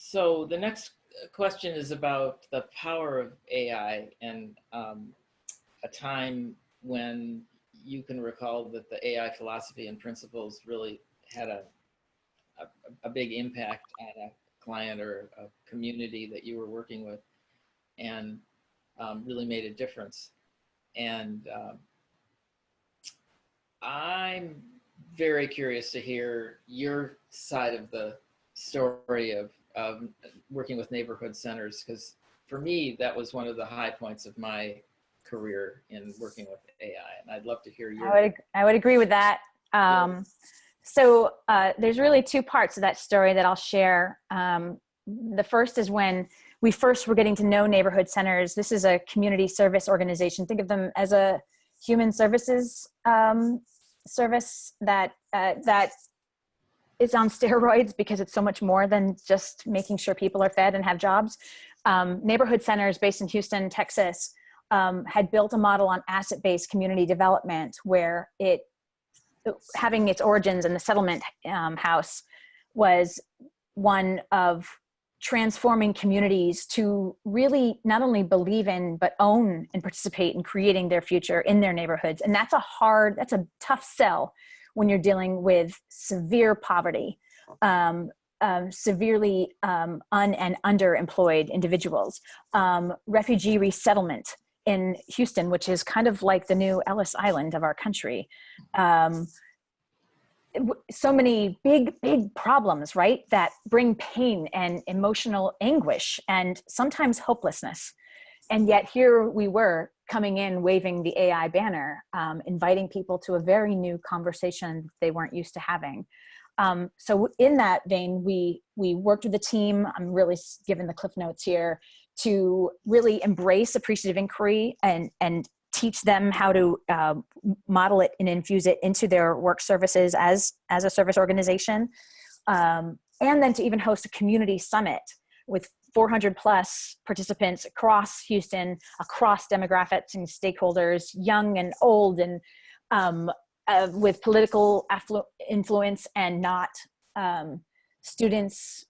So the next question is about the power of AI and a time when you can recall that the AI philosophy and principles really had a, a big impact on a client or a community that you were working with and really made a difference. And I'm very curious to hear your side of the story of working with neighborhood centers, because for me, that was one of the high points of my career in working with AI. And I'd love to hear your. I would agree with that. There's really two parts of that story that I'll share. The first is when we first were getting to know neighborhood centers. This is a community service organization. Think of them as a human services service that is on steroids because it's so much more than just making sure people are fed and have jobs. Neighborhood centers based in Houston, Texas, had built a model on asset-based community development where having its origins in the settlement house was one of transforming communities to really not only believe in, but own and participate in creating their future in their neighborhoods. And that's a tough sell when you're dealing with severe poverty, severely and underemployed individuals, refugee resettlement in Houston, which is kind of like the new Ellis Island of our country. So many big problems, right? That bring pain and emotional anguish and sometimes hopelessness. And yet here we were coming in, waving the AI banner, inviting people to a very new conversation they weren't used to having. So in that vein, we worked with the team. I'm really giving the cliff notes here to really embrace appreciative inquiry and teach them how to model it and infuse it into their work services as a service organization. And then to even host a community summit with 400 plus participants across Houston, across demographics and stakeholders, young and old, and with political influence and not, students,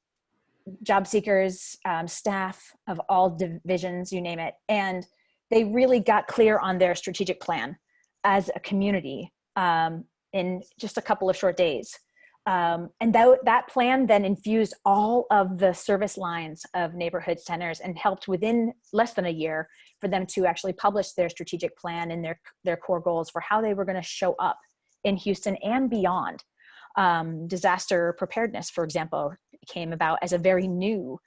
job seekers, staff of all divisions, you name it. And they really got clear on their strategic plan as a community in just a couple of short days. And that plan then infused all of the service lines of neighborhood centers and helped within less than a year for them to actually publish their strategic plan and their core goals for how they were going to show up in Houston and beyond. Disaster preparedness, for example, came about as a very new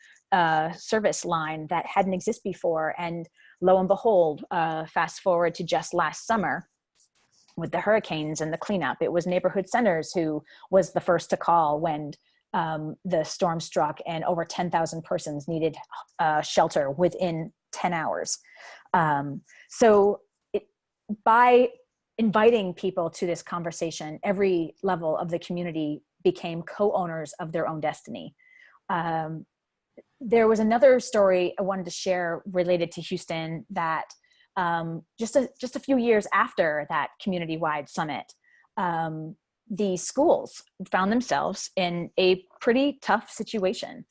service line that hadn't existed before. And lo and behold, fast forward to just last summer with the hurricanes and the cleanup, it was neighborhood centers who was the first to call when the storm struck and over 10,000 persons needed shelter within 10 hours. By inviting people to this conversation, every level of the community became co-owners of their own destiny. There was another story I wanted to share related to Houston that just a few years after that community-wide summit, the schools found themselves in a pretty tough situation.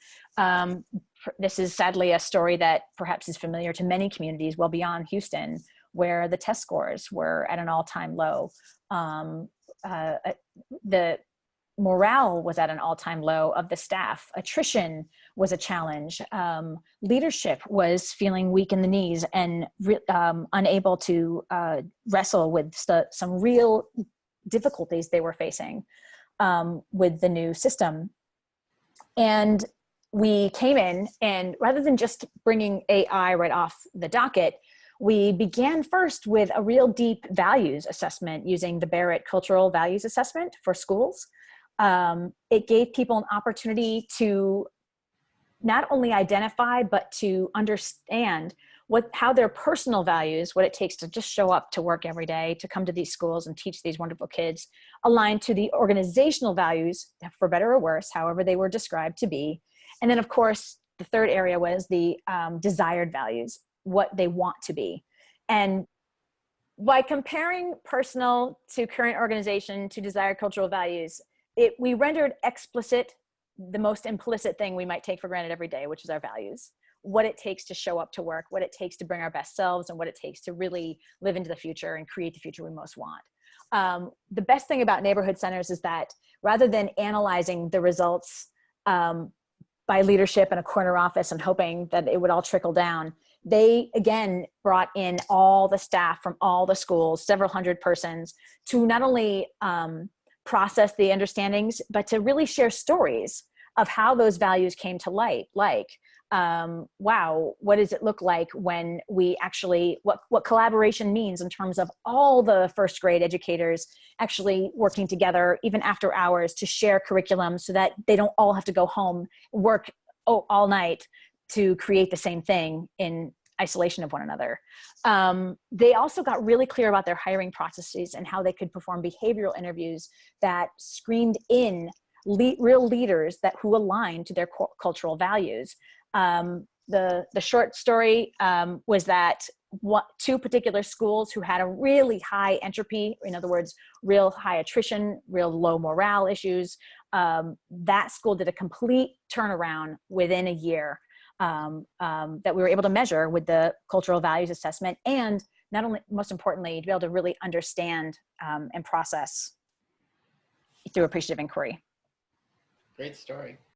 This is sadly a story that perhaps is familiar to many communities well beyond Houston, where the test scores were at an all-time low. The morale was at an all-time low of the staff. Attrition was a challenge. Leadership was feeling weak in the knees and unable to wrestle with some real difficulties they were facing with the new system. And we came in, and rather than just bringing AI right off the docket, we began first with a real deep values assessment using the Barrett Cultural Values Assessment for schools. It gave people an opportunity to not only identify, but to understand how their personal values, what it takes to just show up to work every day, to come to these schools and teach these wonderful kids, align to the organizational values, for better or worse, however they were described to be. And then, of course, the third area was the desired values, what they want to be. And by comparing personal to current organization to desired cultural values, we rendered explicit the most implicit thing we might take for granted every day, which is our values, what it takes to show up to work, what it takes to bring our best selves, and what it takes to really live into the future and create the future we most want. The best thing about neighborhood centers is that rather than analyzing the results by leadership in a corner office and hoping that it would all trickle down, they again brought in all the staff from all the schools, several hundred persons, to not only process the understandings, but to really share stories of how those values came to light. Like, wow, what does it look like when we actually, what collaboration means in terms of all the first grade educators actually working together, even after hours, to share curriculum so that they don't all have to go home, work all night to create the same thing in isolation of one another. They also got really clear about their hiring processes and how they could perform behavioral interviews that screened in real leaders who aligned to their cultural values. The short story was that two particular schools who had a really high entropy, in other words, real high attrition, real low morale issues, that school did a complete turnaround within a year that we were able to measure with the cultural values assessment, and not only, most importantly, to be able to really understand and process through appreciative inquiry. Great story.